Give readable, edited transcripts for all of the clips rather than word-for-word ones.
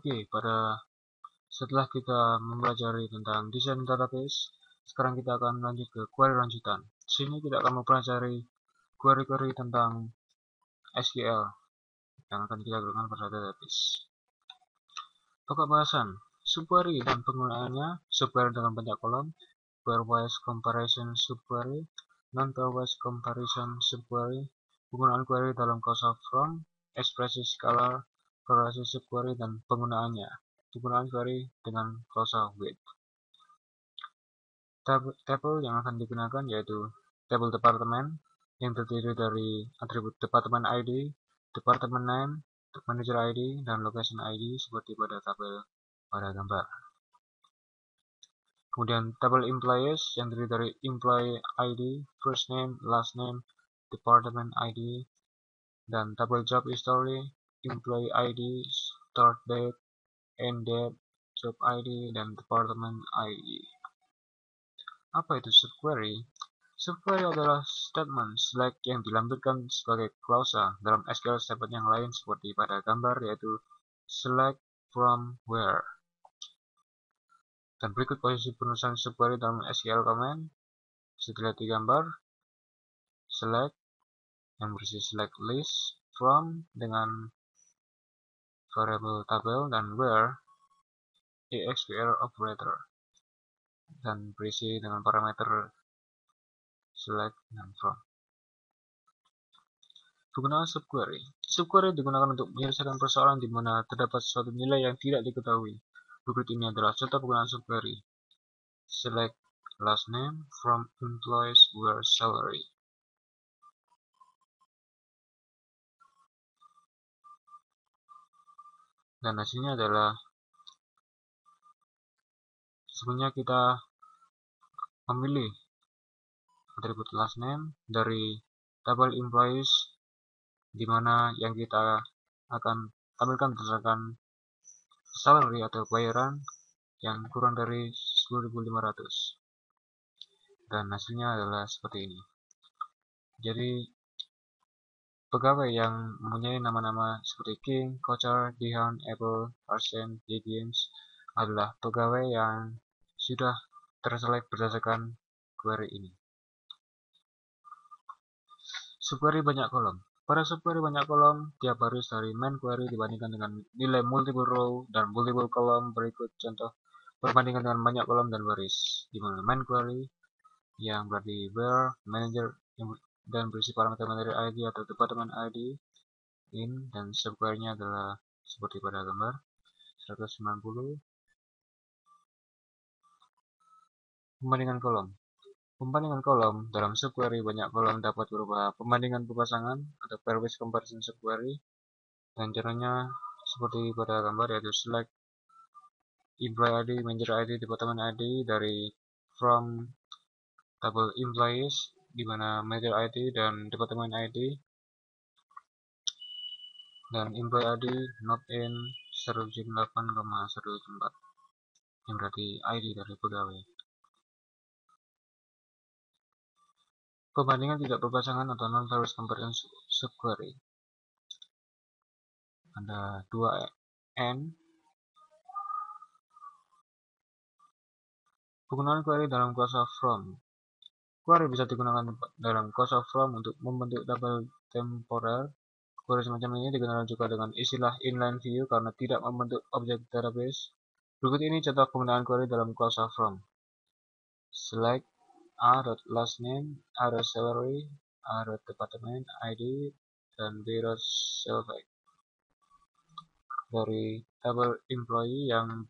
Oke, setelah kita mempelajari tentang desain database, sekarang kita akan lanjut ke query lanjutan. Di sini kita akan mempelajari query-query tentang SQL yang akan kita gunakan pada database. Pokok bahasan, subquery dan penggunaannya, subquery dengan banyak kolom, pairwise comparison subquery, non-pairwise comparison subquery, penggunaan query dalam causal from, ekspresi scalar, korelasi subquery dan penggunaannya, penggunaan query dengan causal with. Tabel yang akan digunakan yaitu tabel departemen yang terdiri dari atribut departemen ID, departemen name, manager ID, dan location ID seperti pada tabel pada gambar. Kemudian tabel employees yang terdiri dari employee ID, first name, last name, department ID, dan tabel job history, employee ID, start date, end date, job ID, dan department ID. Apa itu subquery? Subquery adalah statement select yang dilampirkan sebagai klausa dalam SQL statement yang lain seperti pada gambar yaitu select from where. Dan berikut posisi penulisan subquery dalam SQL command. Setelah di gambar, select yang berisi select list from dengan variable tabel dan where exqr operator dan berisi dengan parameter select dan from. Penggunaan subquery. Subquery digunakan untuk menyelesaikan persoalan di mana terdapat suatu nilai yang tidak diketahui. Berikut ini adalah contoh penggunaan subquery. Select last name from employees where salary. Dan hasilnya adalah sebenarnya kita memilih atribut last name dari tabel employees di mana yang kita akan tampilkan berdasarkan salary atau bayaran yang kurang dari 10.500 dan hasilnya adalah seperti ini. Jadi pegawai yang mempunyai nama-nama seperti King, Kochar, Dihan, Apple, Arsen, James adalah pegawai yang sudah terselect berdasarkan query ini. Subquery banyak kolom. Pada subquery banyak kolom, tiap baris dari main query dibandingkan dengan nilai multiple row dan multiple kolom. Berikut contoh perbandingan dengan banyak kolom dan baris. Di mana main query yang berarti where, manager dan berisi parameter manager ID atau department ID in, dan subquery-nya adalah seperti pada gambar 190. Pembandingan kolom. Pembandingan kolom dalam subquery banyak kolom dapat berupa pembandingan berpasangan atau pairwise comparison subquery, dan caranya seperti pada gambar yaitu select employee ID, manager ID, department ID dari from tabel employees di mana manager ID dan department ID, dan employee ID not in 108,114 yang berarti ID dari pegawai. Pembandingan tidak berpasangan atau non-pairwise comparison subquery. Ada 2N. Penggunaan query dalam causal from. Query bisa digunakan dalam causal from untuk membentuk tabel temporer. Query semacam ini dikenal juga dengan istilah inline view karena tidak membentuk objek database. Berikut ini contoh penggunaan query dalam causal from. Select a.lastname, a.salary, a.department ID, dan b.salary dari tabel employee yang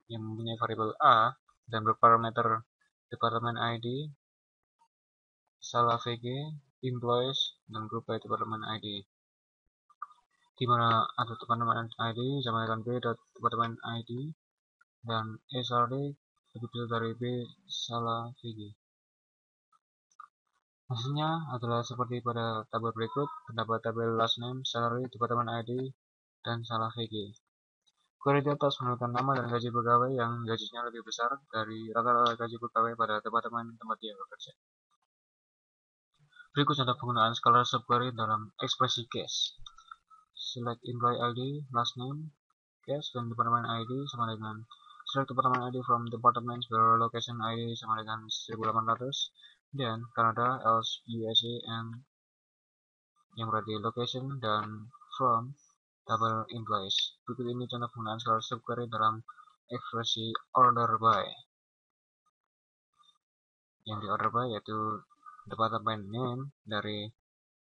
mempunyai variabel a dan berparameter department ID, salah VG, employees, dan grup by department ID. Di mana ada department ID sama dengan b.department ID dan SRD lebih besar dari b salah VG. Hasilnya adalah seperti pada tabel berikut, terdapat tabel last name, salary, department ID, dan salah VG. Query di atas menunjukkan nama dan gaji pegawai yang gajinya lebih besar dari rata-rata gaji pegawai pada departemen tempat dia bekerja. Berikut contoh penggunaan scalar subquery dalam ekspresi case. select employee ID, last name, cash, dan department ID sama dengan select department ID from departments where location ID sama dengan 1800, dan Canada, else USA, and yang berarti location dan from double employees. Berikut ini contoh penggunaan skala subquery dalam ekspresi order by. Yang di order by yaitu department name dari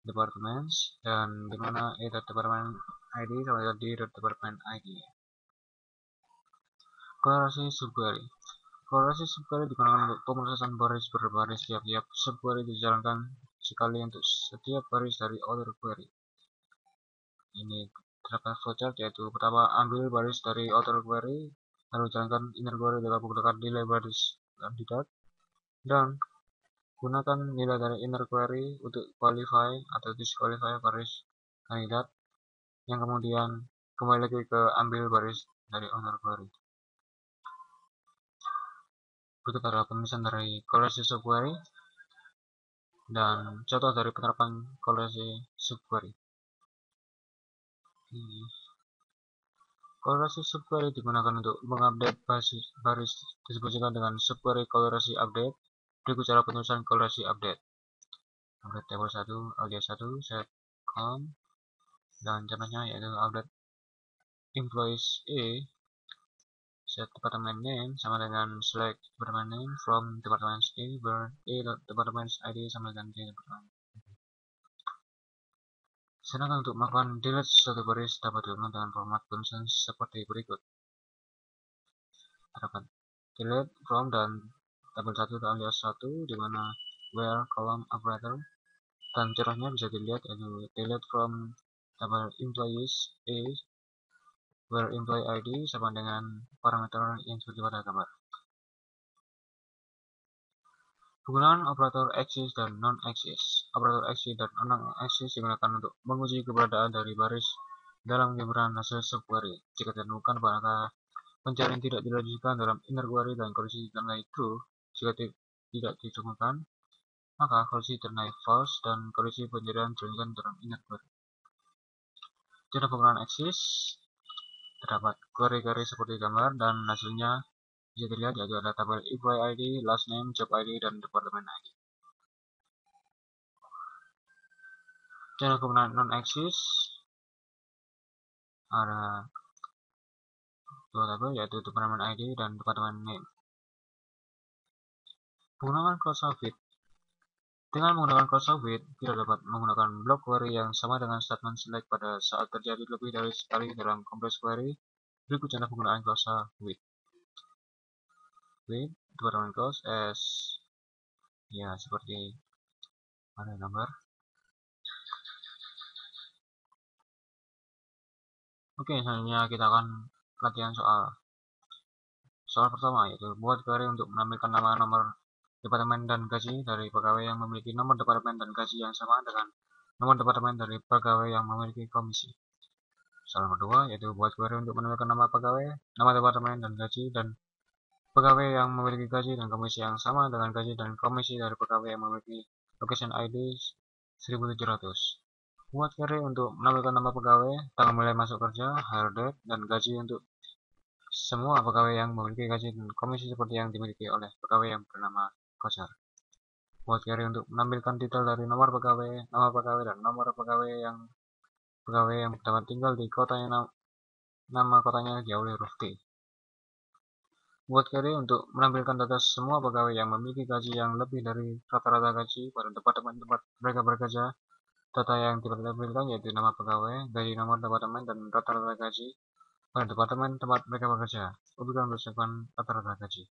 departments, dan dimana department ID sama dengan di department ID. Kolorasi subquery. Kolorasi subquery digunakan untuk pemrosesan baris berbaris. Tiap-tiap subquery dijalankan sekali untuk setiap baris dari outer query. Ini terdapat flowchart, yaitu pertama ambil baris dari outer query, lalu jalankan inner query dengan menggunakan nilai baris kandidat, dan gunakan nilai dari inner query untuk qualify atau disqualify baris kandidat, yang kemudian kembali lagi ke ambil baris dari outer query. Berikut adalah pemisahan dari kolorasi subquery dan contoh dari penerapan kolorasi subquery. Kolorasi subquery digunakan untuk mengupdate baris disebutkan dengan subquery kolorasi update. Berikut cara penulisan kolorasi update. Update table 1, alias 1, set column, dan contohnya yaitu update employees A, set department name sama dengan select department name from departments A, where A departments ID sama dengan D department. Sedangkan untuk melakukan delete suatu baris dapat dilakukan dengan format penulisan seperti berikut. Terdapat delete from dan tabel 1 alias 1, dimana where column operator, dan contohnya bisa dilihat yaitu delete from tabel employees A, where employee ID sama dengan parameter yang seperti pada gambar. Penggunaan operator axis dan non-axis. Operator axis dan non-axis digunakan untuk menguji keberadaan dari baris dalam gambaran hasil subquery. Jika ditemukan, maka pencarian tidak dilanjutkan dalam inner query dan kondisi ternilai true. Jika tidak ditemukan, maka kondisi ternilai false dan kondisi pencarian dilanjutkan dalam inner query. Contoh penggunaan axis terdapat query-query seperti gambar, dan hasilnya bisa dilihat yaitu ada tabel employee ID, last name, job ID, dan department ID. Contoh penggunaan non-axis ada dua tabel yaitu department ID dan department name. Penggunaan closure with. Dengan menggunakan closure with, kita dapat menggunakan block query yang sama dengan statement select pada saat terjadi lebih dari sekali dalam kompleks query. Berikut contoh penggunaan closure with. With department close as ya seperti pada gambar. Oke, selanjutnya kita akan latihan soal pertama, yaitu buat query untuk menampilkan nama-nomor departemen dan gaji dari pegawai yang memiliki nomor departemen dan gaji yang sama dengan nomor departemen dari pegawai yang memiliki komisi. Soal nomor 2, yaitu buat query untuk menampilkan nama pegawai, nama departemen dan gaji dan pegawai yang memiliki gaji dan komisi yang sama dengan gaji dan komisi dari pegawai yang memiliki location ID 1700. Buat query untuk menampilkan nama pegawai, tanggal mulai masuk kerja, hire date, dan gaji untuk semua pegawai yang memiliki gaji dan komisi seperti yang dimiliki oleh pegawai yang bernama Kocar. Buat query untuk menampilkan detail dari nomor pegawai, nama pegawai, dan nomor pegawai yang dapat tinggal di kotanya, nama kotanya diawali huruf T. Buat query untuk menampilkan data semua pegawai yang memiliki gaji yang lebih dari rata-rata gaji pada departemen tempat mereka bekerja. Data yang ditampilkan yaitu nama pegawai, gaji nomor departemen, dan rata-rata gaji pada departemen tempat mereka bekerja. Ubahkan berdasarkan rata-rata gaji.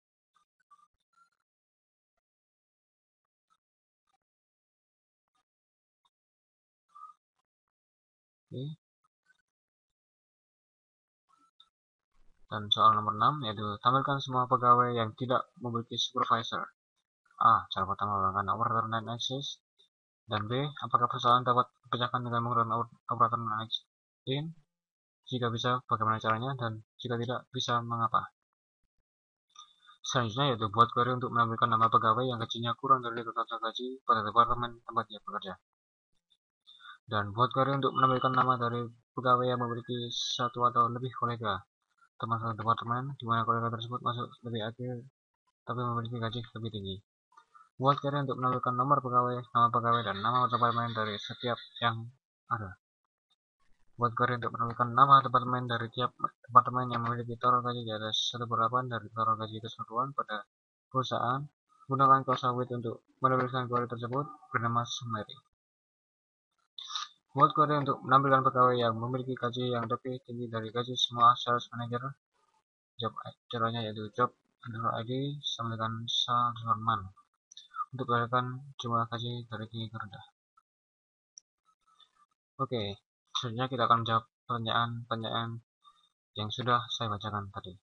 Oke. Dan soal nomor 6 yaitu tampilkan semua pegawai yang tidak memiliki supervisor. A. Cara pertama menggunakan operator non-axis, dan B. Apakah persoalan dapat dipecahkan dengan menggunakan operator non-axis? Jika bisa, bagaimana caranya, dan jika tidak bisa, mengapa? Selanjutnya yaitu buat query untuk menampilkan nama pegawai yang gajinya kurang dari rata-rata gaji pada departemen tempat dia bekerja. Dan buat query untuk menampilkan nama dari pegawai yang memiliki satu atau lebih kolega teman satu departemen, di mana kolega tersebut masuk lebih akhir tapi memiliki gaji lebih tinggi. Buat kriteria untuk menampilkan nomor pegawai, nama pegawai, dan nama departemen dari setiap yang ada. Buat kriteria untuk menampilkan nama departemen dari tiap departemen yang memiliki total gaji di atas 1/8 dari total gaji keseluruhan pada perusahaan. Gunakan kuasa with untuk menuliskan query tersebut bernama summary. Buat query untuk menampilkan pegawai yang memiliki gaji yang lebih tinggi dari gaji semua sales manager. Caranya yaitu job_id sama dengan sal_man untuk berdasarkan jumlah gaji dari tinggi ke rendah. Oke, selanjutnya kita akan menjawab pertanyaan-pertanyaan yang sudah saya bacakan tadi.